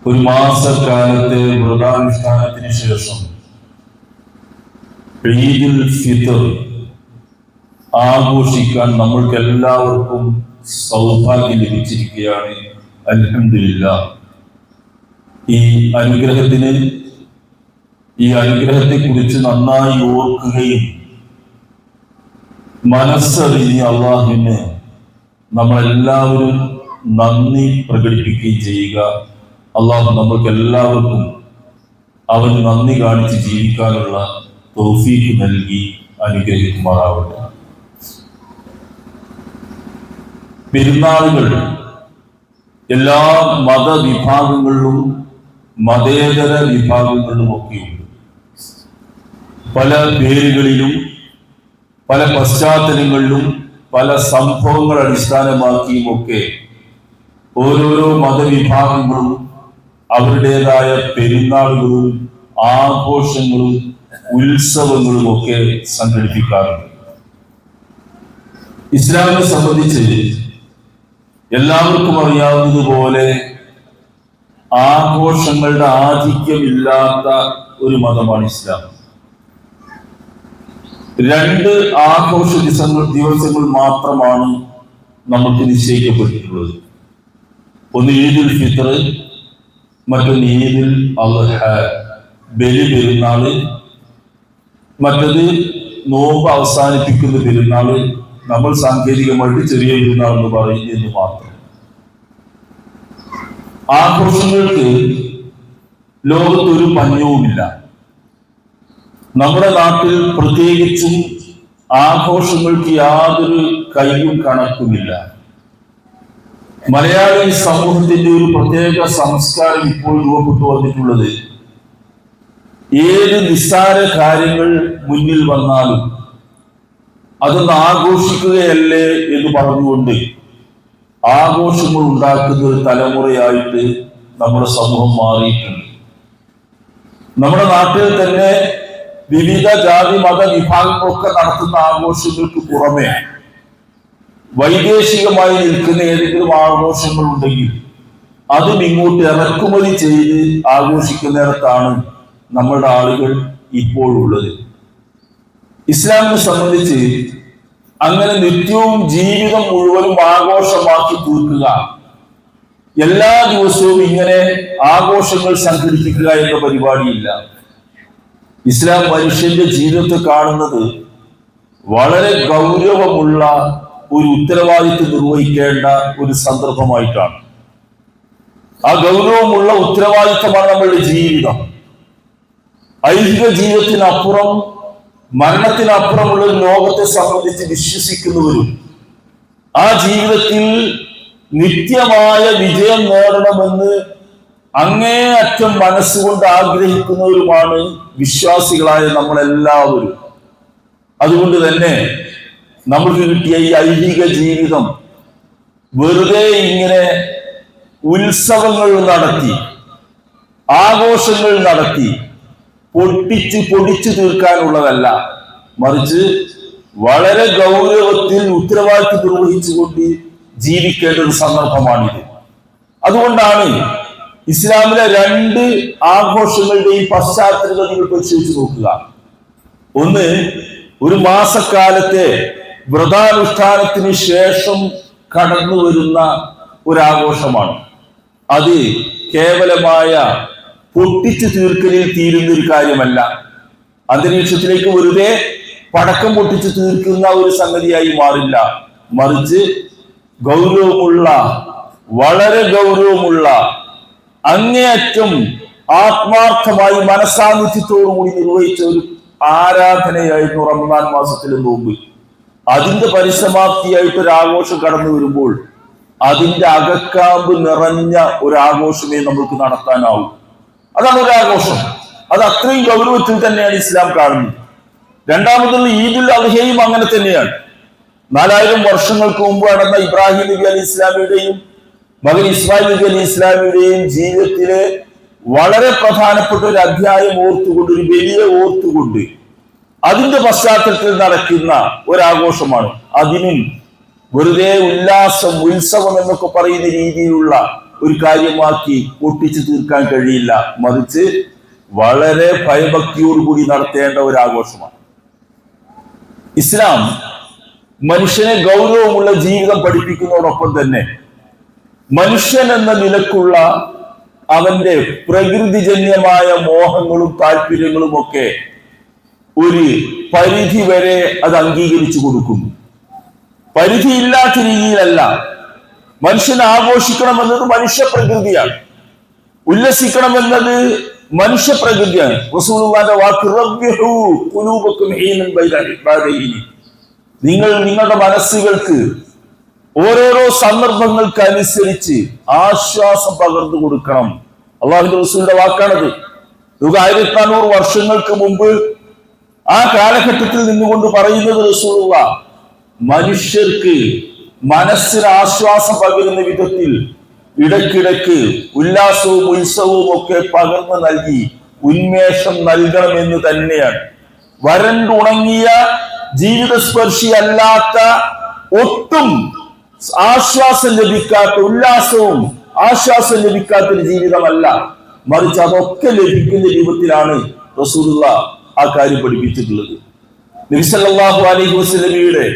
ഒരു മാസക്കാലത്തെ വ്രതാനുഷ്ഠാനത്തിന് ശേഷം ഈദുൽ ഫിത്ർ ആഘോഷിക്കാൻ നമ്മൾക്ക് എല്ലാവർക്കും സൗഭാഗ്യം ലഭിച്ചിരിക്കുകയാണ്. അൽഹംദുലില്ലാഹ്. ഈ അനുഗ്രഹത്തെ കുറിച്ച് നന്നായി ഓർക്കുകയും മനസ്സറിഞ്ഞ് അള്ളാഹുവിന് നമ്മളെല്ലാവരും നന്ദി പ്രകടിപ്പിക്കുകയും ചെയ്യുക. അള്ളാഹു നമ്മൾക്ക് എല്ലാവർക്കും അവന് നന്ദി കാണിച്ച് ജീവിക്കാനുള്ള തൗഫീഖ് നൽകി അനുഗ്രഹിക്കുമാറാവട്ടെ. പെരുന്നാളുകൾ എല്ലാ മതവിഭാഗങ്ങളിലും മതേതര വിഭാഗങ്ങളിലും ഒക്കെയുണ്ട്. പല പേരുകളിലും പല പശ്ചാത്തലങ്ങളിലും പല സംഭവങ്ങൾ അടിസ്ഥാനമാക്കിയും ഒക്കെ ഓരോരോ മതവിഭാഗങ്ങളും അവരുടേതായ പെരുന്നാളുകളും ആഘോഷങ്ങളും ഉത്സവങ്ങളും ഒക്കെ സംഘടിപ്പിക്കാറുണ്ട്. ഇസ്ലാമിനെ സംബന്ധിച്ച് എല്ലാവർക്കും അറിയാവുന്നതുപോലെ ആഘോഷങ്ങളുടെ ആധിക്യമില്ലാത്ത ഒരു മതമാണ് ഇസ്ലാം. 2 ആഘോഷ ദിവസങ്ങൾ മാത്രമാണ് നമുക്ക് നിശ്ചയിക്കപ്പെട്ടിട്ടുള്ളത്. ഒന്ന് ഈദുൽ ഫിത്ർ, മറ്റൊന്ന് ഈദുൽ അദ്ഹ ബലി പെരുന്നാള്, മറ്റത് നോമ്പ് അവസാനിപ്പിക്കുന്ന പെരുന്നാള്, നമ്മൾ സാങ്കേതികമായിട്ട് ചെറിയ പെരുന്നാൾ എന്ന് പറയുന്നത് മാത്രം. ആഘോഷങ്ങൾക്ക് ലോകത്തൊരു പഞ്ഞവുമില്ല. നമ്മുടെ നാട്ടിൽ പ്രത്യേകിച്ചും ആഘോഷങ്ങൾക്ക് യാതൊരു കയ്യും കണക്കുമില്ല. മലയാളി സമൂഹത്തിന്റെ ഒരു പ്രത്യേക സംസ്കാരം ഇപ്പോൾ രൂപപ്പെട്ടു വന്നിട്ടുള്ളത് ഏത് നിസ്സാര കാര്യങ്ങൾ മുന്നിൽ വന്നാലും അതൊന്ന് ആഘോഷിക്കുകയല്ലേ എന്ന് പറഞ്ഞുകൊണ്ട് ആഘോഷങ്ങൾ ഉണ്ടാക്കുന്ന ഒരു തലമുറയായിട്ട് നമ്മുടെ സമൂഹം മാറിയിട്ടുണ്ട്. നമ്മുടെ നാട്ടിൽ തന്നെ വിവിധ ജാതി മത വിഭാഗങ്ങളൊക്കെ നടത്തുന്ന ആഘോഷങ്ങൾക്ക് പുറമെ വൈദേശികമായി നിൽക്കുന്ന ഏതെങ്കിലും ആഘോഷങ്ങൾ ഉണ്ടെങ്കിൽ അതും ഇങ്ങോട്ട് ഇറക്കുമതി ചെയ്ത് ആഘോഷിക്കുന്നിടത്താണ് നമ്മളുടെ ആളുകൾ ഇപ്പോഴുള്ളത്. ഇസ്ലാമിനെ സംബന്ധിച്ച് അങ്ങനെ നിത്യവും ജീവിതം മുഴുവനും ആഘോഷമാക്കി തീർക്കുക, എല്ലാ ദിവസവും ഇങ്ങനെ ആഘോഷങ്ങൾ സംഘടിപ്പിക്കുക എന്ന പരിപാടിയില്ല. ഇസ്ലാം മനുഷ്യന്റെ ജീവിതത്തെ കാണുന്നത് വളരെ ഗൗരവമുള്ള ഒരു ഉത്തരവാദിത്വം നിർവഹിക്കേണ്ട ഒരു സന്ദർഭമായിട്ടാണ്. ആ ഗൗരവമുള്ള ഉത്തരവാദിത്തമാണ് നമ്മളുടെ ജീവിതം. ഐഹിക ജീവിതത്തിനപ്പുറം, മരണത്തിനപ്പുറമുള്ള ഒരു ലോകത്തെ സംബന്ധിച്ച് വിശ്വസിക്കുന്നവരും ആ ജീവിതത്തിൽ നിത്യമായ വിജയം നേടണമെന്ന് അങ്ങേയറ്റം മനസ്സുകൊണ്ട് ആഗ്രഹിക്കുന്നവരുമാണ് വിശ്വാസികളായ നമ്മളെല്ലാവരും. അതുകൊണ്ട് തന്നെ നമുക്ക് കിട്ടിയ ഈ ഐഹിക ജീവിതം വെറുതെ ഇങ്ങനെ ഉത്സവങ്ങൾ നടത്തി ആഘോഷങ്ങൾ നടത്തി പൊടിച്ചു തീർക്കാനുള്ളതല്ല, മറിച്ച് വളരെ ഗൗരവത്തിൽ ഉത്തരവാദിത്വം നിർവഹിച്ചുകൊണ്ട് ജീവിക്കേണ്ട ഒരു സന്ദർഭമാണിത്. അതുകൊണ്ടാണ് ഇസ്ലാമിലെ 2 ആഘോഷങ്ങളുടെയും പശ്ചാത്തലങ്ങൾ നിങ്ങൾ പരിശോധിച്ച് നോക്കുക. ഒന്ന്, ഒരു മാസക്കാലത്തെ വ്രതാനുഷ്ഠാനത്തിന് ശേഷം കടന്നു വരുന്ന ഒരാഘോഷമാണ്. അത് കേവലമായ പൊട്ടിച്ചു തീർക്കലിൽ തീരുന്ന ഒരു കാര്യമല്ല. അന്തരീക്ഷത്തിലേക്ക് വെറുതെ പടക്കം പൊട്ടിച്ചു തീർക്കുന്ന ഒരു സംഗതിയായി മാറില്ല, മറിച്ച് ഗൗരവമുള്ള, വളരെ ഗൗരവമുള്ള, അങ്ങേയറ്റം ആത്മാർത്ഥമായി മനസാന്നിധ്യത്തോടുകൂടി നിർവഹിച്ച ഒരു ആരാധനയായിരുന്നു റമദാൻ മാസത്തിലെ നോമ്പ്. അതിന്റെ പരിസമാപ്തിയായിട്ട് ഒരു ആഘോഷം കടന്നു വരുമ്പോൾ അതിന്റെ അകക്കാമ്പ് നിറഞ്ഞ ഒരു ആഘോഷമേ നമുക്ക് നടത്താനാവൂ. അതാണ് ഒരു ആഘോഷം. അത് അത്രയും ഗൗരവത്തിൽ തന്നെയാണ് ഇസ്ലാം കാണുന്നത്. രണ്ടാമതുള്ള ഈദുൽ അദ്ഹയും അങ്ങനെ തന്നെയാണ്. 4000 വർഷങ്ങൾക്ക് മുമ്പ് നടന്ന ഇബ്രാഹിം നബി അലി ഇസ്ലാമിയുടെയും മകൻ ഇസ്മായിൽ നബി അലി ഇസ്ലാമിയുടെയും ജീവിതത്തിലെ വളരെ പ്രധാനപ്പെട്ട ഒരു അധ്യായം ഓർത്തുകൊണ്ട്, ഒരു വലിയ ഓർത്തുകൊണ്ട് അതിന്റെ പശ്ചാത്തലത്തിൽ നടക്കുന്ന ഒരാഘോഷമാണ്. അതിനും വെറുതെ ഉല്ലാസം, ഉത്സവം എന്നൊക്കെ പറയുന്ന രീതിയിലുള്ള ഒരു കാര്യമാക്കി പൊട്ടിച്ചു തീർക്കാൻ കഴിയില്ല. മറിച്ച് വളരെ ഭയഭക്തിയോടുകൂടി നടത്തേണ്ട ഒരു ആഘോഷമാണ്. ഇസ്ലാം മനുഷ്യനെ ഗൗരവമുള്ള ജീവിതം പഠിപ്പിക്കുന്നതോടൊപ്പം തന്നെ മനുഷ്യൻ എന്ന നിലക്കുള്ള അവന്റെ പ്രകൃതിജന്യമായ മോഹങ്ങളും താല്പര്യങ്ങളും ഒക്കെ ഒരു പരിധി വരെ അത് അംഗീകരിച്ചു കൊടുക്കുന്നു. പരിധിയില്ലാത്ത രീതിയിലല്ല. മനുഷ്യൻ ആഘോഷിക്കണമെന്നത് മനുഷ്യ പ്രകൃതിയാണ്, ഉല്ലസിക്കണമെന്നത് മനുഷ്യ പ്രകൃതിയാണ്. റസൂലുള്ളാഹിന്റെ വാക്ക് റബ്ബിഹു ഖുലൂബക്കും ഹീനൻ ബൈദ, നിങ്ങൾ നിങ്ങളുടെ മനസ്സുകൾക്ക് ഓരോരോ സന്ദർഭങ്ങൾക്ക് അനുസരിച്ച് ആശ്വാസം പകർന്നു കൊടുക്കണം. അള്ളാഹുവിന്റെ റസൂലിന്റെ വാക്കാണത്. 1400 വർഷങ്ങൾക്ക് മുമ്പ് ആ കാലഘട്ടത്തിൽ നിന്നുകൊണ്ട് പറയുന്നത് റസൂലുള്ളാഹ് മനുഷ്യർക്ക് മനസ്സിന് ആശ്വാസം പകരുന്ന വിധത്തിൽ ഇടയ്ക്കിടയ്ക്ക് ഉല്ലാസവും ഉത്സവവും ഒക്കെ പകർന്നു നൽകി ഉന്മേഷം നൽകണമെന്ന് തന്നെയാണ്. വരണ്ടുണങ്ങിയ ജീവിതസ്പർശി അല്ലാത്ത, ഒട്ടും ആശ്വാസം ലഭിക്കാത്ത, ഉല്ലാസവും ആശ്വാസം ലഭിക്കാത്ത ഒരു ജീവിതമല്ല, മറിച്ച് അതൊക്കെ ലഭിക്കുന്ന രൂപത്തിലാണ് റസൂലുള്ളാഹ് ആ കാര്യം പഠിപ്പിച്ചിട്ടുള്ളത്. നബി സല്ലല്ലാഹു അലൈഹി വസല്ലമയുടെ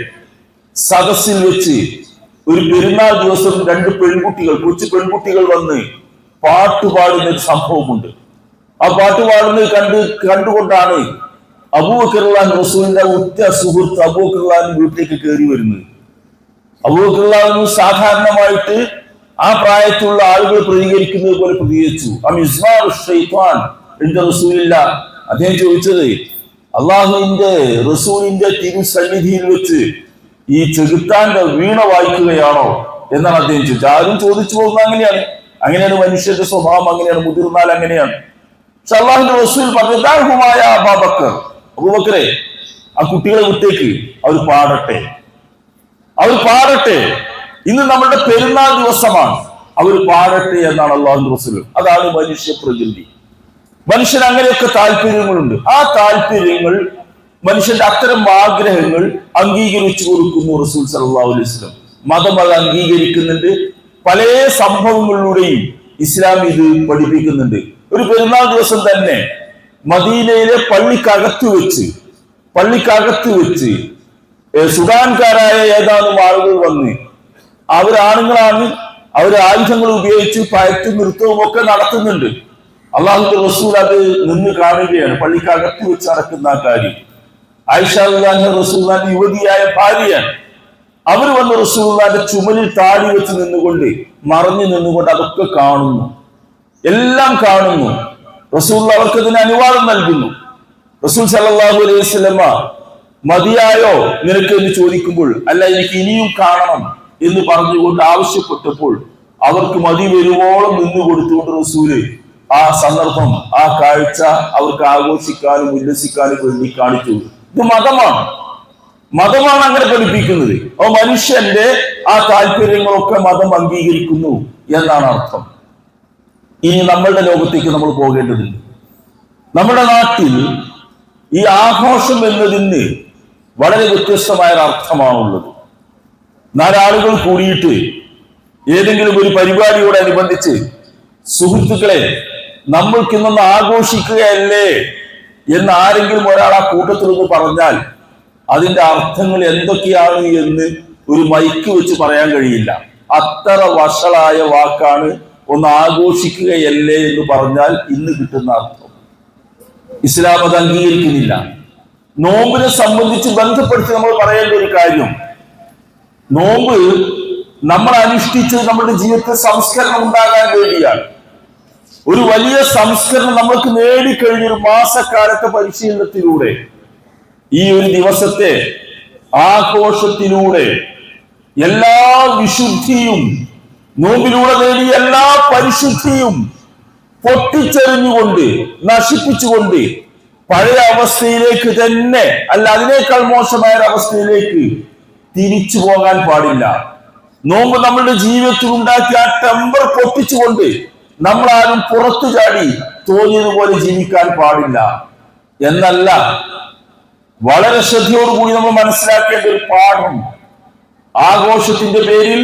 സദസ്സിൽ വെച്ച് ഒരു പെരുന്നാൾ ദിവസം 2 പെൺകുട്ടികൾ, കൊച്ചു പെൺകുട്ടികൾ വന്ന് പാട്ടുപാടുന്ന ഒരു സംഭവമുണ്ട്. ആ പാട്ടുപാടുന്നത് കണ്ടുകൊണ്ടാണ് അബൂബക്കർ റളിയല്ലാഹു അൻഹു റസൂലിന്റെ ഉറ്റ സുഹൃത്ത് അബൂബക്കർ റളിയല്ലാഹു അൻഹു വീട്ടിലേക്ക് കയറി വരുന്നത്. അബൂബക്കർ റളിയല്ലാഹു അൻഹു സാധാരണമായിട്ട് ആ പ്രായത്തിലുള്ള ആളുകൾ പ്രതികരിക്കുന്നത് പോലെ പ്രതികരിച്ചു. അദ്ദേഹം ചോദിച്ചത്, അള്ളാഹുവിന്റെ റസൂലിന്റെ തിരുസന്നിധിയിൽ വെച്ച് ഈ ചെകുത്താന്റെ വീണ വായിക്കുകയാണോ എന്നാണ് അദ്ദേഹം ചോദിച്ചത്. ആരും ചോദിച്ചു പോകുന്നത് അങ്ങനെയാണ് മനുഷ്യന്റെ സ്വഭാവം, അങ്ങനെയാണ്, മുതിർന്നാൽ അങ്ങനെയാണ്. പക്ഷെ അള്ളാഹുവിന്റെ റസൂൽ പറഞ്ഞതാഹുമായ അബൂബക്കറെ, ആ കുട്ടികളെ വിട്ടേക്ക്, അവർ പാടട്ടെ, ഇന്ന് നമ്മുടെ പെരുന്നാൾ ദിവസമാണ്, അവർ പാടട്ടെ എന്നാണ് അള്ളാഹുവിന്റെ റസൂൽ. അതാണ് മനുഷ്യ പ്രകൃതി. മനുഷ്യന് അങ്ങനെയൊക്കെ താല്പര്യങ്ങളുണ്ട്. ആ താല്പര്യങ്ങൾ, മനുഷ്യന്റെ അത്തരം ആഗ്രഹങ്ങൾ അംഗീകരിച്ചു കൊടുക്കുന്നു റസൂൽ സല്ലല്ലാഹു അലൈഹി വസല്ലം. മതം അത് അംഗീകരിക്കുന്നുണ്ട്. പല സംഭവങ്ങളിലൂടെയും ഇസ്ലാം ഇത് പഠിപ്പിക്കുന്നുണ്ട്. ഒരു പെരുന്നാൾ ദിവസം തന്നെ മദീനയിലെ പള്ളിക്കകത്ത് വെച്ച് സുഡാൻകാരായ ഏതാനും ആളുകൾ വന്ന്, അവരാണുങ്ങളാണ്, അവർ ആയുധങ്ങൾ ഉപയോഗിച്ച് പയറ്റും നൃത്തവും ഒക്കെ നടത്തുന്നുണ്ട്. അള്ളാഹുവിന്റെ റസൂൽ അത് നിന്ന് കാണുകയാണ്, പള്ളിക്കകത്ത് വെച്ച് നടക്കുന്ന ആ കാര്യം. ആയിഷ റസൂലുള്ളാഹിന്റെ യുവതിയായ ഭാര്യയാണ്. അവർ വന്ന് റസൂലുള്ളാഹിന്റെ ചുമലിൽ താടി വെച്ച് നിന്നുകൊണ്ട്, മറഞ്ഞു നിന്നുകൊണ്ട് അതൊക്കെ കാണുന്നു, എല്ലാം കാണുന്നു. റസൂൽ അവർക്ക് ഇതിന് അനുവാദം നൽകുന്നു. റസൂൽ സല്ലല്ലാഹു അലൈഹി വസല്ലമ മതിയായോ നിനക്ക് എന്ന് ചോദിക്കുമ്പോൾ, അല്ല, എനിക്ക് ഇനിയും കാണണം എന്ന് പറഞ്ഞുകൊണ്ട് ആവശ്യപ്പെട്ടപ്പോൾ അവർക്ക് മതി വരുവോളം നിന്ന് കൊടുത്തുകൊണ്ട് റസൂല് ആ സന്ദർഭം, ആ കാഴ്ച അവർക്ക് ആഘോഷിക്കാനും ഉല്ലസിക്കാനും വേണ്ടി കാണിച്ചു. ഇത് മതമാണ് അങ്ങനെ പഠിപ്പിക്കുന്നത്. മനുഷ്യന്റെ ആ താല്പര്യങ്ങളൊക്കെ മതം അംഗീകരിക്കുന്നു എന്നാണ് അർത്ഥം. ഇനി നമ്മളുടെ ലോകത്തേക്ക് നമ്മൾ പോകേണ്ടതുണ്ട്. നമ്മുടെ നാട്ടിൽ ഈ ആഘോഷം എന്നതിന് വളരെ വ്യത്യസ്തമായ അർത്ഥമാണുള്ളത്. 4 ആളുകൾ കൂടിയിട്ട് ഏതെങ്കിലും ഒരു പരിപാടിയോടനുബന്ധിച്ച്, സുഹൃത്തുക്കളെ നമ്മൾക്ക് ഇന്നൊന്ന് ആഘോഷിക്കുകയല്ലേ എന്ന് ആരെങ്കിലും ഒരാൾ ആ കൂട്ടത്തിലൊന്ന് പറഞ്ഞാൽ അതിന്റെ അർത്ഥങ്ങൾ എന്തൊക്കെയാണ് എന്ന് ഒരു മൈക്ക് വെച്ച് പറയാൻ കഴിയില്ല. അത്ര വഷളായ വാക്കാണ് ഒന്ന് ആഘോഷിക്കുകയല്ലേ എന്ന് പറഞ്ഞാൽ ഇന്ന് കിട്ടുന്ന അർത്ഥം. ഇസ്ലാം അത് അംഗീകരിക്കുന്നില്ല. നോമ്പിനെ സംബന്ധിച്ച് ബന്ധപ്പെടുത്തി നമ്മൾ പറയേണ്ട ഒരു കാര്യം, നോമ്പ് നമ്മൾ അനുഷ്ഠിച്ചത് നമ്മുടെ ജീവിതത്തിൽ സംസ്കരണം ഉണ്ടാകാൻ വേണ്ടിയാണ്. ഒരു വലിയ സംസ്കരണം നമ്മൾക്ക് നേടിക്കഴിഞ്ഞൊരു മാസക്കാലത്തെ പരിശീലനത്തിലൂടെ, ഈ ഒരു ദിവസത്തെ ആഘോഷത്തിലൂടെ എല്ലാ വിശുദ്ധിയും, നോമ്പിലൂടെ നേടിയ എല്ലാ പരിശുദ്ധിയും പൊട്ടിച്ചെറിഞ്ഞുകൊണ്ട്, നശിപ്പിച്ചുകൊണ്ട് പഴയ അവസ്ഥയിലേക്ക് തന്നെ, അല്ല അതിനേക്കാൾ മോശമായ അവസ്ഥയിലേക്ക് തിരിച്ചു പോകാൻ പാടില്ല. നോമ്പ് നമ്മളുടെ ജീവിതത്തിൽ ഉണ്ടാക്കിയ ആ ടെമ്പർ പൊട്ടിച്ചുകൊണ്ട് നമ്മളാരും പുറത്തു ചാടി തോന്നിയതുപോലെ ജീവിക്കാൻ പാടില്ല എന്നല്ല, വളരെ ശ്രദ്ധയോടുകൂടി നമ്മൾ മനസ്സിലാക്കേണ്ട ഒരു പാഠം, ആഘോഷത്തിന്റെ പേരിൽ,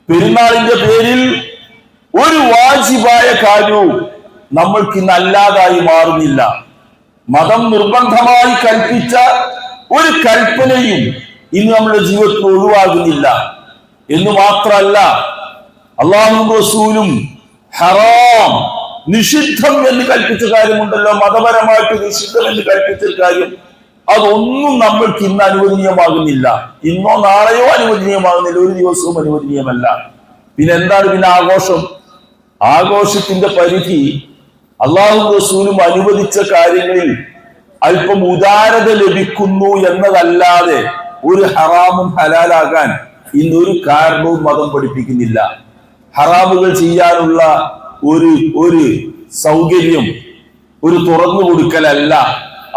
പെരുന്നാളിന്റെ പേരിൽ ഒരു വാജിബായ കാര്യവും നമ്മൾക്ക് ഇന്ന് അല്ലാതായി മാറുന്നില്ല. മതം നിർബന്ധമായി കൽപ്പിച്ച ഒരു കൽപ്പനയും ഇന്ന് നമ്മുടെ ജീവിതത്തിൽ ഒഴിവാകുന്നില്ല എന്ന് മാത്രമല്ല, അല്ലാഹുവും റസൂലും ഹറാം, നിഷിദ്ധം എന്ന് കൽപ്പിച്ച കാര്യമുണ്ടല്ലോ, മതപരമായിട്ട് നിഷിദ്ധം എന്ന് കൽപ്പിച്ച കാര്യം, അതൊന്നും നമ്മൾക്ക് ഇന്ന് അനുവദനീയമാകുന്നില്ല. ഇന്നോ നാളെയോ അനുവദനീയമാകുന്നില്ല, ഒരു ദിവസവും അനുവദനീയമല്ല. പിന്നെ എന്താണ് പിന്നെ ആഘോഷം? ആഘോഷത്തിന്റെ പരിധി അല്ലാഹുവും റസൂലും അനുവദിച്ച കാര്യങ്ങളിൽ അല്പം ഉദാരത ലഭിക്കുന്നു എന്നതല്ലാതെ ഒരു ഹറാമും ഹലാലാകാൻ ഇന്നൊരു കാരണവും മതം പഠിപ്പിക്കുന്നില്ല. ഹറാമുകൾ ചെയ്യാനുള്ള ഒരു സൗകര്യം, ഒരു തുറന്നു കൊടുക്കലല്ല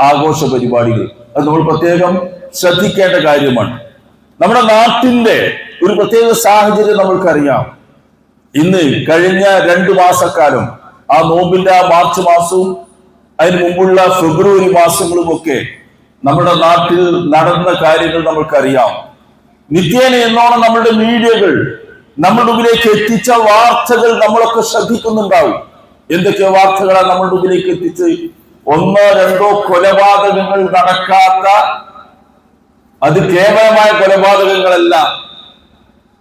ആഘോഷ പരിപാടികൾ. അത് നമ്മൾ പ്രത്യേകം ശ്രദ്ധിക്കേണ്ട കാര്യമാണ്. നമ്മുടെ നാട്ടിന്റെ ഒരു പ്രത്യേക സാഹചര്യം നമ്മൾക്കറിയാം. ഇന്ന് കഴിഞ്ഞ 2 മാസക്കാലം, ആ നോമ്പിന്റെ ആ മാർച്ച് മാസവും അതിന് മുമ്പുള്ള ഫെബ്രുവരി മാസങ്ങളുമൊക്കെ നമ്മുടെ നാട്ടിൽ നടന്ന കാര്യങ്ങൾ നമ്മൾക്കറിയാം. നിത്യേന എന്നോണം നമ്മളുടെ മീഡിയകൾ നമ്മുടെ മുമ്പിലേക്ക് എത്തിച്ച വാർത്തകൾ നമ്മളൊക്കെ ശ്രദ്ധിക്കുന്നുണ്ടാവും. എന്തൊക്കെ വാർത്തകളാണ് നമ്മുടെ മുമ്പിലേക്ക് എത്തിച്ച്? 1-2 കൊലപാതകങ്ങൾ നടക്കാത്ത, അത് കേവലമായ കൊലപാതകങ്ങളല്ല,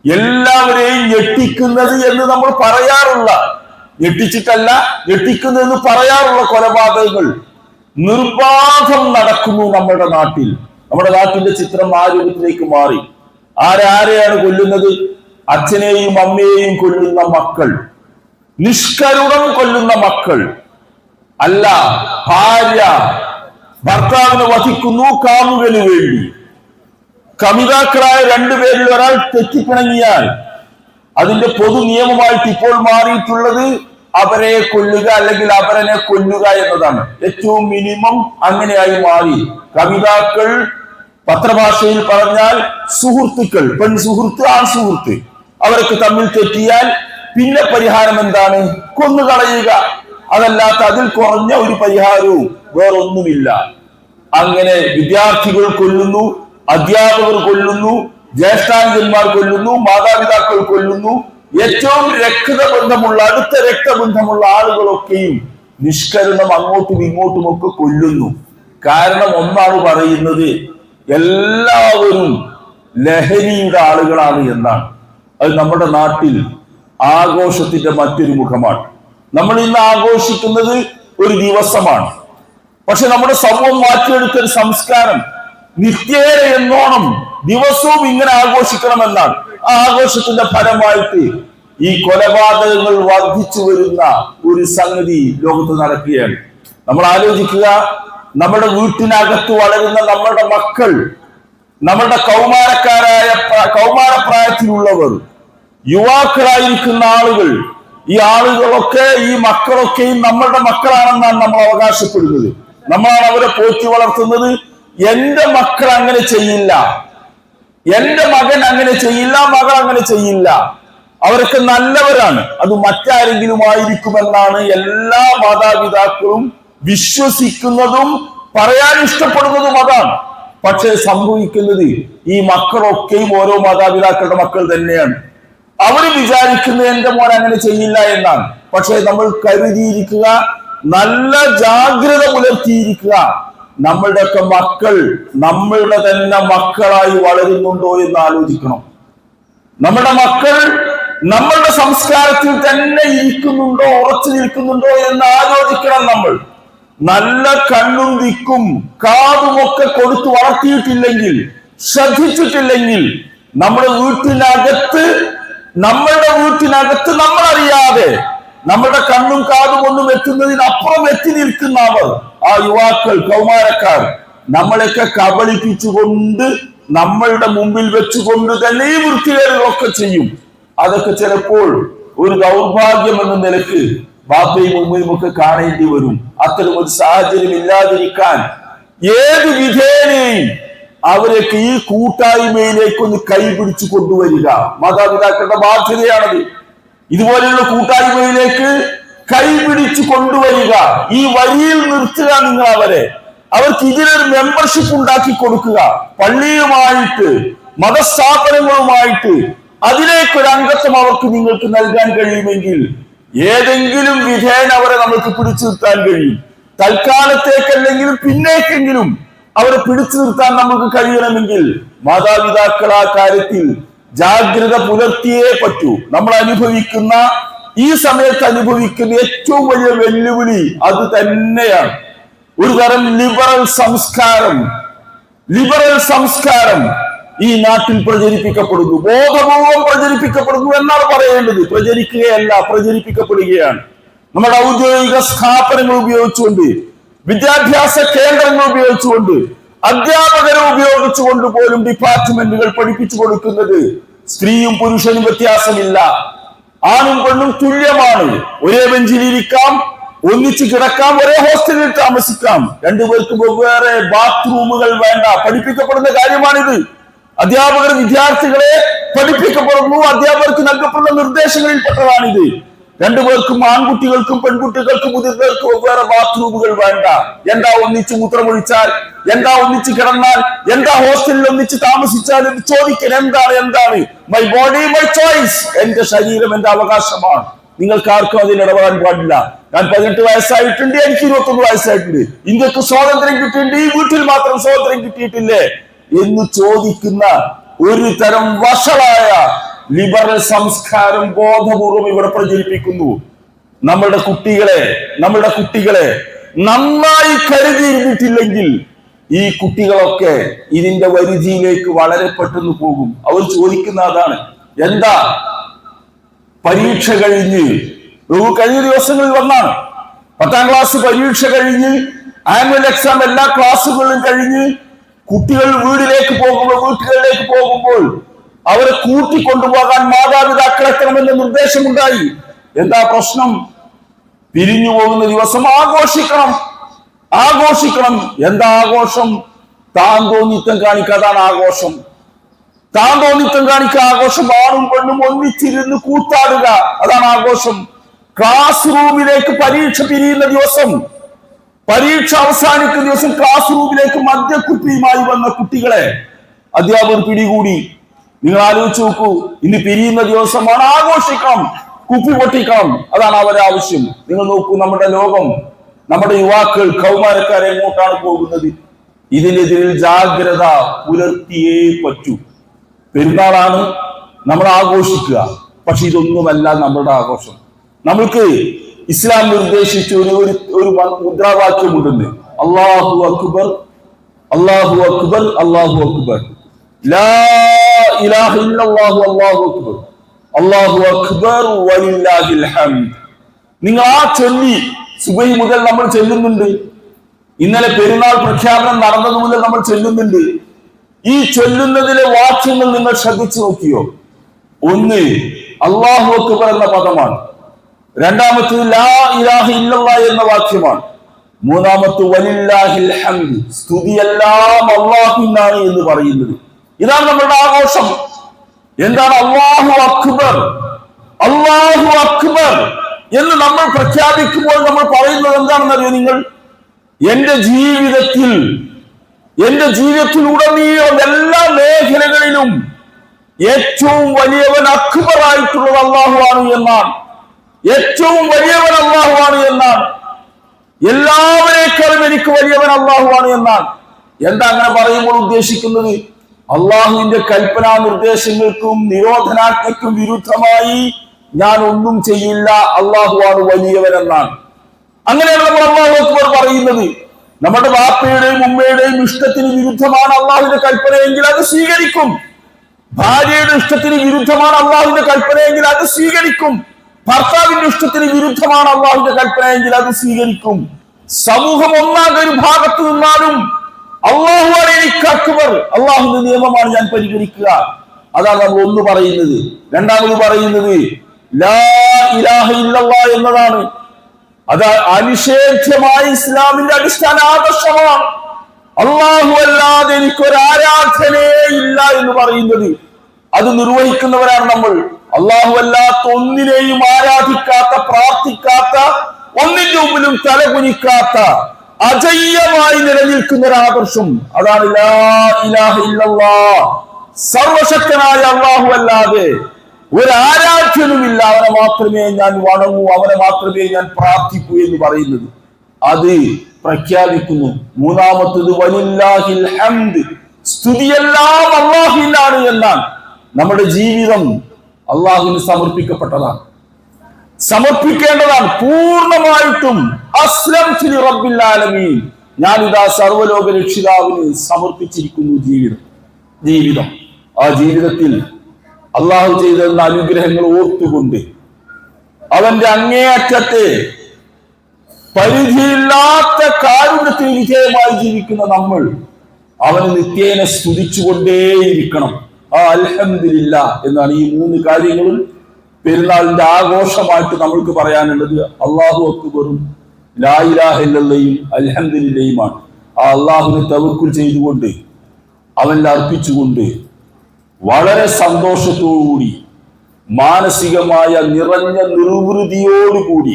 എല്ലാവരെയും ഞെട്ടിക്കുന്നത് എന്ന് നമ്മൾ പറയാറുള്ള, ഞെട്ടിച്ചിട്ടല്ല, ഞെട്ടിക്കുന്നതെന്ന് പറയാറുള്ള കൊലപാതകങ്ങൾ നിർബാധം നടക്കുന്നു നമ്മുടെ നാട്ടിൽ. നമ്മുടെ നാട്ടിന്റെ ചിത്രം ആ രൂപത്തിലേക്ക് മാറി. ആരെയാണ് കൊല്ലുന്നത്? അച്ഛനെയും അമ്മയെയും കൊല്ലുന്ന മക്കൾ, നിഷ്കരുണം കൊല്ലുന്ന മക്കൾ. അല്ല, ഭാര്യ ഭർത്താവിനെ വധിക്കുന്നു കാമുകന് വേണ്ടി. കമിതാക്കളായ 2 പേരിൽ ഒരാൾ തെറ്റിപ്പിണങ്ങിയാൽ അതിന്റെ പൊതു നിയമമായിട്ട് ഇപ്പോൾ മാറിയിട്ടുള്ളത് അവരെ കൊല്ലുക അല്ലെങ്കിൽ അവരനെ കൊല്ലുക എന്നതാണ്. ഏറ്റവും മിനിമം അങ്ങനെയായി മാറി. കമിതാക്കൾ, പത്രഭാഷയിൽ പറഞ്ഞാൽ സുഹൃത്തുക്കൾ, പെൺ സുഹൃത്ത്, ആൺ സുഹൃത്ത്, അവർക്ക് തമ്മിൽ തെറ്റിയാൽ പിന്നെ പരിഹാരം എന്താണ്? കൊന്നുകളയുക. അതല്ലാത്ത അതിൽ കുറഞ്ഞ ഒരു പരിഹാരവും വേറൊന്നുമില്ല. അങ്ങനെ വിദ്യാർത്ഥികൾ കൊല്ലുന്നു, അധ്യാപകർ കൊല്ലുന്നു, ജ്യേഷ്ഠാനുജന്മാർ കൊല്ലുന്നു, മാതാപിതാക്കൾ കൊല്ലുന്നു. ഏറ്റവും രക്തബന്ധമുള്ള, അടുത്ത രക്തബന്ധമുള്ള ആളുകളൊക്കെയും നിഷ്കരണം അങ്ങോട്ടും ഇങ്ങോട്ടും ഒക്കെ കൊല്ലുന്നു. കാരണം ഒന്നാണ് പറയുന്നത്, എല്ലാവരും ലഹരിയുടെ ആളുകളാണ് എന്നാണ്. അത് നമ്മുടെ നാട്ടിൽ ആഘോഷത്തിന്റെ മറ്റൊരു മുഖമാണ്. നമ്മൾ ഇന്ന് ആഘോഷിക്കുന്നത് ഒരു ദിവസമാണ്. പക്ഷെ നമ്മുടെ സമൂഹം മാറ്റിയെടുത്ത ഒരു സംസ്കാരം നിത്യേന എന്നോണം ദിവസവും ഇങ്ങനെ ആഘോഷിക്കണമെന്നാണ്. ആ ആഘോഷത്തിന്റെ ഫലമായിട്ട് ഈ കൊലപാതകങ്ങൾ വർദ്ധിച്ചു വരുന്ന ഒരു സംഗതി ലോകത്ത് നടക്കുകയാണ്. നമ്മൾ ആലോചിക്കുക, നമ്മുടെ വീട്ടിനകത്ത് വളരുന്ന നമ്മുടെ മക്കൾ, നമ്മുടെ കൗമാരപ്രായത്തിലുള്ളവർ, യുവാക്കളായിരിക്കുന്ന ആളുകൾ, ഈ ആളുകളൊക്കെ, ഈ മക്കളൊക്കെയും നമ്മളുടെ മക്കളാണെന്നാണ് നമ്മൾ അവകാശപ്പെടുന്നത്. നമ്മളാണ് അവരെ പോറ്റി വളർത്തുന്നത്. എന്റെ മക്കൾ അങ്ങനെ ചെയ്യില്ല, എന്റെ മകൻ അങ്ങനെ ചെയ്യില്ല, മകൾ അങ്ങനെ ചെയ്യില്ല, അവരൊക്കെ നല്ലവരാണ്, അത് മറ്റാരെങ്കിലും ആയിരിക്കുമെന്നാണ് എല്ലാ മാതാപിതാക്കളും വിശ്വസിക്കുന്നതും പറയാൻ ഇഷ്ടപ്പെടുന്നതും അതാണ്. പക്ഷെ സംഭവിക്കുന്നത്, ഈ മക്കളൊക്കെയും ഓരോ മാതാപിതാക്കളുടെ മക്കൾ തന്നെയാണ്. അവർ വിചാരിക്കുന്നത് എന്റെ മോൻ അങ്ങനെ ചെയ്യില്ല എന്നാണ്. പക്ഷെ നമ്മൾ കരുതിയിരിക്കുക, നല്ല ജാഗ്രത പുലർത്തിയിരിക്കുക, നമ്മളുടെയൊക്കെ മക്കൾ നമ്മളുടെ തന്നെ മക്കളായി വളരുന്നുണ്ടോ എന്ന് ആലോചിക്കണം. നമ്മുടെ മക്കൾ നമ്മളുടെ സംസ്കാരത്തിൽ തന്നെ ഇരിക്കുന്നുണ്ടോ, ഉറച്ചു നിൽക്കുന്നുണ്ടോ എന്ന് ആലോചിക്കണം. നമ്മൾ നല്ല കണ്ണും ദിക്കും കാതുമൊക്കെ കൊടുത്തു വളർത്തിയിട്ടില്ലെങ്കിൽ, ശ്രദ്ധിച്ചിട്ടില്ലെങ്കിൽ, നമ്മളുടെ വീട്ടിനകത്ത് നമ്മളറിയാതെ നമ്മളുടെ കണ്ണും കാതും ഒന്നും എത്തുന്നതിനപ്പുറം എത്തി നിൽക്കുന്ന അവർ, ആ യുവാക്കൾ, കൗമാരക്കാർ, നമ്മളെയൊക്കെ കബളിപ്പിച്ചുകൊണ്ട് നമ്മളുടെ മുമ്പിൽ വെച്ചുകൊണ്ട് തന്നെ ഈ വൃത്തികേടുകളൊക്കെ ചെയ്യും. അതൊക്കെ ചിലപ്പോൾ ഒരു ദൗർഭാഗ്യം എന്ന നിലക്ക് ബാപ്പയും ഉമ്മയും ഒക്കെ കാണേണ്ടി വരും. അത്തരം ഒരു സാഹചര്യം ഇല്ലാതിരിക്കാൻ ഏത് വിധേനയും അവരൊക്കെ ഈ കൂട്ടായ്മയിലേക്ക് ഒന്ന് കൈപിടിച്ചു കൊണ്ടുവരിക മാതാപിതാക്കളുടെ ബാധ്യതയാണത്. ഇതുപോലെയുള്ള കൂട്ടായ്മയിലേക്ക് കൈപിടിച്ചു കൊണ്ടുവരിക, ഈ വരിയിൽ നിർത്തുക. നിങ്ങൾ അവർക്ക് ഇതിനൊരു മെമ്പർഷിപ്പ് ഉണ്ടാക്കി കൊടുക്കുക. പള്ളിയുമായിട്ട്, മതസ്ഥാപനങ്ങളുമായിട്ട് അതിലേക്കൊരു അംഗത്വം അവർക്ക് നിങ്ങൾക്ക് നൽകാൻ കഴിയുമെങ്കിൽ ഏതെങ്കിലും വിധേന അവരെ നമുക്ക് പിടിച്ചു നിർത്താൻ കഴിയും. തൽക്കാലത്തേക്കല്ലെങ്കിലും പിന്നേക്കെങ്കിലും അവരെ പിടിച്ചു നിർത്താൻ നമുക്ക് കഴിയണമെങ്കിൽ മാതാപിതാക്കൾ ആ കാര്യത്തിൽ ജാഗ്രത പുലർത്തിയേ പറ്റൂ. നമ്മൾ അനുഭവിക്കുന്ന ഈ സമയത്ത് അനുഭവിക്കുന്ന ഏറ്റവും വലിയ വെല്ലുവിളി അത് തന്നെയാണ്. ഒരു തരം ലിബറൽ സംസ്കാരം ഈ നാട്ടിൽ പ്രചരിപ്പിക്കപ്പെടുന്നു, ബോധപൂർവം പ്രചരിപ്പിക്കപ്പെടുന്നു എന്നാണ് പറയേണ്ടത്. പ്രചരിക്കുകയല്ല, പ്രചരിപ്പിക്കപ്പെടുകയാണ്. നമ്മുടെ ഔദ്യോഗിക സ്ഥാപനങ്ങൾ ഉപയോഗിച്ചുകൊണ്ട്, വിദ്യാഭ്യാസ കേന്ദ്രങ്ങൾ ഉപയോഗിച്ചുകൊണ്ട്, അധ്യാപകരെ ഉപയോഗിച്ചുകൊണ്ട് പോലും ഡിപ്പാർട്ട്മെന്റുകൾ പഠിപ്പിച്ചു കൊടുക്കുന്നത് സ്ത്രീയും പുരുഷനും വ്യത്യാസമില്ല, ആണും പെണ്ണും തുല്യമാണ്, ഒരേ ബെഞ്ചിലിരിക്കാം, ഒന്നിച്ച് കിടക്കാം, ഒരേ ഹോസ്റ്റലിൽ താമസിക്കാം, രണ്ടുപേർക്ക് വെവ്വേറെ ബാത്റൂമുകൾ വേണ്ട. പഠിപ്പിക്കപ്പെടുന്ന കാര്യമാണിത്. അധ്യാപകർ വിദ്യാർത്ഥികളെ പഠിപ്പിക്കപ്പെടുന്നു, അധ്യാപകർക്ക് നൽകപ്പെടുന്ന നിർദ്ദേശങ്ങളിൽ പെട്ടതാണിത്. രണ്ടുപേർക്കും, ആൺകുട്ടികൾക്കും പെൺകുട്ടികൾക്കും മുതിർന്നവർക്കും വെവ്വേറെ ബാത്റൂമുകൾ വേണ്ട. എന്താ ഒന്നിച്ച് മൂത്രമൊഴിച്ചാൽ, എന്താ ഒന്നിച്ച് കിടന്നാൽ, എന്താ ഹോസ്റ്റലിൽ ഒന്നിച്ച് താമസിച്ചാൽ എന്ന് ചോദിക്കാൻ എന്താണ് മൈ ബോഡി മൈ ചോയ്സ്, എന്റെ ശരീരം എന്റെ അവകാശമാണ്, നിങ്ങൾക്ക് ആർക്കും അതിൽ ഇടപെടാൻ പാടില്ല. ഞാൻ 18 വയസ്സായിട്ടുണ്ട്, എനിക്ക് 21 വയസ്സായിട്ടുണ്ട്, ഇന്ത്യക്ക് സ്വാതന്ത്ര്യം കിട്ടിയിട്ടുണ്ട്, ഈ വീട്ടിൽ മാത്രം സ്വാതന്ത്ര്യം കിട്ടിയിട്ടില്ലേ എന്ന് ചോദിക്കുന്ന ഒരു തരം വഷളായ ലിബറൽ സംസ്കാരം ബോധപൂർവം ഇവിടെ പ്രചരിപ്പിക്കുന്നു. നമ്മുടെ കുട്ടികളെ നന്നായി കരുതിയിരുന്നിട്ടില്ലെങ്കിൽ ഈ കുട്ടികളൊക്കെ ഇതിന്റെ വരുതിയിലേക്ക് വളരെ പെട്ടെന്ന് പോകും. അവർ ചോദിക്കുന്ന അതാണ്, എന്താ പരീക്ഷ കഴിഞ്ഞ് കഴിഞ്ഞ ദിവസങ്ങളിൽ വന്നാണ് 10ാം ക്ലാസ് പരീക്ഷ കഴിഞ്ഞ് ആനുവൽ എക്സാം എല്ലാ ക്ലാസ്സുകളിലും കഴിഞ്ഞ് കുട്ടികൾ വീട്ടിലേക്ക് പോകുമ്പോൾ അവരെ കൂട്ടിക്കൊണ്ടുപോകാൻ മാതാപിതാക്കൾ എത്തണമെന്ന നിർദ്ദേശമുണ്ടായി. എന്താ പ്രശ്നം? പിരിഞ്ഞു പോകുന്ന ദിവസം ആഘോഷിക്കണം. എന്താ ആഘോഷം? താൻ തോന്നിത്തം കാണിക്കാതാണ് ആഘോഷം. ആഘോഷം ആണും പെണ്ണും ഒന്നിച്ചിരുന്ന് കൂത്താടുക, അതാണ് ആഘോഷം. ക്ലാസ് റൂമിലേക്ക് പരീക്ഷ പിരിയുന്ന ദിവസം, പരീക്ഷ അവസാനിക്കുന്ന ദിവസം ക്ലാസ് റൂമിലേക്ക് മദ്യക്കുപ്പിയുമായി വന്ന കുട്ടികളെ അധ്യാപകർ പിടികൂടി. നിങ്ങൾ ആലോചിച്ച് നോക്കൂ, ഇന്ന് പിരിയുന്ന ദിവസമാണ്, ആഘോഷിക്കണം, കുപ്പി പൊട്ടിക്കണം, അതാണ് അവരുടെ ആവശ്യം. നിങ്ങൾ നോക്കൂ, നമ്മുടെ ലോകം, നമ്മുടെ യുവാക്കൾ, കൗമാരക്കാരെ എങ്ങോട്ടാണ് പോകുന്നത്? ഇതിനെതിരിൽ ജാഗ്രത പുലർത്തിയേ പറ്റൂ. പെരുന്നാളാണ് നമ്മൾ ആഘോഷിക്കുക, പക്ഷെ ഇതൊന്നുമല്ല നമ്മളുടെ ആഘോഷം. നമ്മൾക്ക് ഇസ്ലാം നിർദ്ദേശിച്ച ഒരു മുദ്രാവാക്യമുണ്ടെന്ന്, അല്ലാഹു അക്ബർ, അല്ലാഹു അക്ബർ, അല്ലാഹു അക്ബർ, ലാ ഇലാഹ ഇല്ലല്ലാഹു, അല്ലാഹു അക്ബർ, അല്ലാഹു അക്ബർ വലില്ലാഹിൽ ഹംദ്. നിങ്ങൾ ആ ചൊല്ലി സുബഹി മുതൽ നമ്മൾ ചെല്ലുന്നുണ്ട്. ഇന്നലെ പെരുന്നാൾ പ്രഖ്യാപനം നടന്നത് മുതൽ നമ്മൾ ചെല്ലുന്നുണ്ട്. ഈ ചൊല്ലുന്നതിലെ വാക്യങ്ങൾ നിങ്ങൾ ശ്രദ്ധിച്ചു നോക്കിയോ? ഒന്ന് അല്ലാഹു അക്ബർ എന്ന പദമാണ്, രണ്ടാമത്തേത് ലാ ഇലാഹ ഇല്ലല്ലാഹ് എന്ന വാക്യമാണ്, മൂന്നാമത്തെ വലില്ലാഹിൽ ഹംദ്, സ്തുതിയെല്ലാം അല്ലാഹുവിനാണ് എന്ന് പറയുന്നത്. ഇതാണ് നമ്മളുടെ ആഘോഷം. എന്താണ് അല്ലാഹു അക്ബർ? അല്ലാഹു അക്ബർ എന്ന് നമ്മൾ പ്രഖ്യാപിക്കുമ്പോൾ നമ്മൾ പറയുന്നത് എന്താണെന്നറിയോ നിങ്ങൾ? എന്റെ ജീവിതത്തിലുടനീളം എല്ലാ മേഖലകളിലും ഏറ്റവും വലിയവൻ അക്ബറായിട്ടുള്ളത് അല്ലാഹുവാണ് എന്നാണ്. ഏറ്റവും വലിയവൻ അല്ലാഹുവാണ് എന്നാണ്. എല്ലാവരേക്കാളും എനിക്ക് വലിയവൻ അല്ലാഹുവാണ് എന്നാണ്. എന്താ അങ്ങനെ പറയുമ്പോൾ ഉദ്ദേശിക്കുന്നത്? അള്ളാഹുവിന്റെ കൽപ്പനാ നിർദ്ദേശങ്ങൾക്കും നിരോധനാജ്ഞയ്ക്കും വിരുദ്ധമായി ഞാൻ ഒന്നും ചെയ്യില്ല, അള്ളാഹുവാണ് വലിയവൻ എന്നാണ്. അങ്ങനെയാണ് നമ്മൾ അല്ലാഹു അക്ബർ പറയുന്നത്. നമ്മുടെ ബാപ്പയുടെയും ഉമ്മയുടെയും ഇഷ്ടത്തിന് വിരുദ്ധമാണ് അള്ളാഹുവിന്റെ കൽപ്പനയെങ്കിൽ അത് സ്വീകരിക്കും. ഭാര്യയുടെ ഇഷ്ടത്തിന് വിരുദ്ധമാണ് അള്ളാഹുവിന്റെ കൽപ്പനയെങ്കിൽ അത് സ്വീകരിക്കും. ഭർത്താവിന്റെ ഇഷ്ടത്തിന് വിരുദ്ധമാണ് അള്ളാഹുവിന്റെ കൽപ്പനയെങ്കിൽ അത് സ്വീകരിക്കും. സമൂഹം ഒന്നാകെ ഒരു ഭാഗത്ത് നിന്നാലും അള്ളാഹുവാണ് എനിക്ക് അക്ബർ, അള്ളാഹുവിന്റെ നിയമമാണ് ഞാൻ പരിഗണിക്കുക. അതാണ് നമ്മൾ ഒന്ന് പറയുന്നത്. രണ്ടാമത് പറയുന്നത് ലാ ഇലാഹ ഇല്ലല്ലാഹ് എന്നതാണ്. അത് അനിഷേധ്യമായ ഇസ്ലാമിന്റെ അടിസ്ഥാന ആദർശമാണ്. അള്ളാഹു അല്ലാതെ എനിക്കൊരു ആരാധനയേ ഇല്ല എന്ന് പറയുന്നത്, അത് നിർവഹിക്കുന്നവരാണ് നമ്മൾ. അള്ളാഹു അല്ലാത്ത ഒന്നിനെയും ആരാധിക്കാത്ത, പ്രാർത്ഥിക്കാത്ത, ഒന്നിന്റെ മുമ്പിലും തലകുനിക്കാത്ത, അജയ്യമായി നിലനിൽക്കുന്ന ഒരു ആദർശം, അതാണ് ലാ ഇലാഹ ഇല്ലല്ലാഹ്. സർവശക്തനായ അല്ലാഹു അല്ലാതെ ഒരു ആരാധ്യനുമില്ല, അവനെ മാത്രമേ ഞാൻ വണങ്ങൂ, അവനെ മാത്രമേ ഞാൻ പ്രാർത്ഥിക്കൂ എന്ന് പറയുന്നത്, അത് പ്രഖ്യാപിക്കുന്നു. മൂന്നാമത്തത് വലില്ലാഹിൽ ഹംദ്, സ്തുതിയെല്ലാം അല്ലാഹുവിനാണ് എന്നാണ്. നമ്മുടെ ജീവിതം അല്ലാഹുവിന് സമർപ്പിക്കപ്പെട്ടതാണ്, സമർപ്പിക്കേണ്ടതാണ് പൂർണ്ണമായിട്ടും. അസ്ലംതു ലിറബ്ബിൽ ആലമീൻ, ഞാനിതാ സർവ്വലോക രക്ഷിതാവിന് സമർപ്പിച്ചിരിക്കുന്നു ജീവിതം. ആ ജീവിതത്തിൽ അള്ളാഹു ചെയ്തെന്ന അനുഗ്രഹങ്ങൾ ഓർത്തുകൊണ്ട് അവന്റെ അങ്ങേയറ്റത്തെ പരിധിയില്ലാത്ത കാരുണ്യത്തിന് വിധേയമായി ജീവിക്കുന്ന നമ്മൾ അവന് നിത്യേന സ്തുതിച്ചുകൊണ്ടേയിരിക്കണം. ആ അൽഹംദുലില്ലാഹ് എന്നാണ് ഈ മൂന്ന് കാര്യങ്ങളും പെരുന്നാളിന്റെ ആഘോഷമായിട്ട് നമ്മൾക്ക് പറയാനുള്ളത്. അല്ലാഹു അക്ബറും ലാ ഇലാഹ ഇല്ലല്ലാഹും അൽഹംദുലില്ലാഹുമാണ്. ആ അല്ലാഹുവിനെ തവക്കുൽ ചെയ്തുകൊണ്ട് അവനിൽ അർപ്പിച്ചുകൊണ്ട് വളരെ സന്തോഷത്തോടുകൂടി മാനസികമായ നിറഞ്ഞ നിർവൃതിയോടുകൂടി,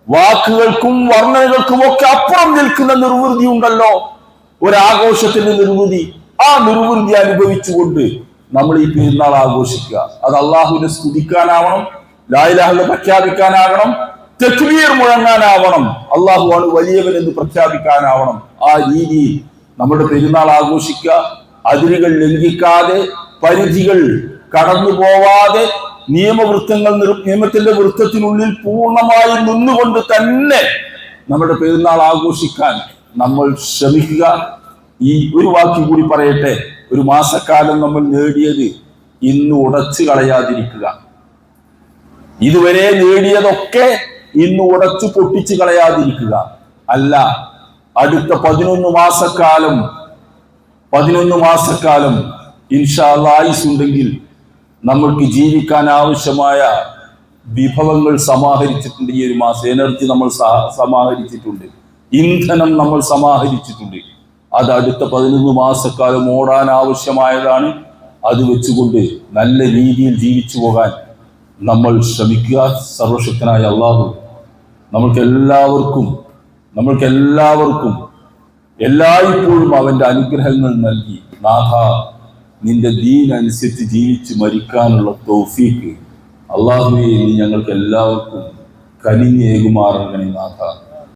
വാക്കുകൾക്കും വർണ്ണനകൾക്കും ഒക്കെ അപ്പുറം നിൽക്കുന്ന നിർവൃതി ഉണ്ടല്ലോ, ഒരാഘോഷത്തിന്റെ നിർവൃതി. ആ നിർവൃതി അനുഭവിച്ചുകൊണ്ട് നമ്മൾ ഈ പെരുന്നാൾ ആഘോഷിക്കുക. അത് അള്ളാഹുവിനെ സ്തുതിക്കാനാവണം, ലാ ഇലാഹ ഇല്ലല്ലാഹ് പ്രഖ്യാപിക്കാനാകണം, തക്ബീർ മുഴങ്ങാനാവണം, അള്ളാഹുവാണ് വലിയവൻ എന്ന് പ്രഖ്യാപിക്കാനാവണം. ആ രീതിയിൽ നമ്മുടെ പെരുന്നാൾ ആഘോഷിക്കുക. അതിരുകൾ ലംഘിക്കാതെ, പരിധികൾ കടന്നു പോവാതെ, നിയമത്തിന്റെ വൃത്തത്തിനുള്ളിൽ പൂർണ്ണമായി നിന്നുകൊണ്ട് തന്നെ നമ്മുടെ പെരുന്നാൾ ആഘോഷിക്കാൻ നമ്മൾ ശ്രമിക്കുക. ഈ ഒരു വാക്ക് കൂടി പറയട്ടെ, ഒരു മാസക്കാലം നമ്മൾ നേടിയത് ഇന്ന് ഉടച്ചു കളയാതിരിക്കുക. ഇതുവരെ നേടിയതൊക്കെ ഇന്ന് ഉടച്ചു പൊട്ടിച്ചു കളയാതിരിക്കുക. അല്ല, അടുത്ത 11 മാസക്കാലം ഇൻഷാ അല്ലാഹ് ആയുസ്സുണ്ടെങ്കിൽ നമ്മൾക്ക് ജീവിക്കാൻ ആവശ്യമായ വിഭവങ്ങൾ സമാഹരിച്ചിട്ടുണ്ട്. ഈ ഒരു മാസം എനർജി നമ്മൾ സമാഹരിച്ചിട്ടുണ്ട്, ഇന്ധനം നമ്മൾ സമാഹരിച്ചിട്ടുണ്ട്. അത് അടുത്ത 11 മാസക്കാലം ഓടാൻ ആവശ്യമായതാണ്. അത് വെച്ചുകൊണ്ട് നല്ല രീതിയിൽ ജീവിച്ചു പോകാൻ നമ്മൾ ശ്രമിക്കുക. സർവശക്തനായ അല്ലാഹു നമ്മൾക്ക് എല്ലാവർക്കും എല്ലായ്പ്പോഴും അവന്റെ അനുഗ്രഹങ്ങൾ നൽകി, നാഥ നിന്റെ ദീൻ അനുസരിച്ച് ജീവിച്ച് മരിക്കാനുള്ള തൗഫീഖ് അല്ലാഹുവേ നീ ഞങ്ങൾക്ക് എല്ലാവർക്കും കനിഞ്ഞേകുമാറാകണേ നാഥ.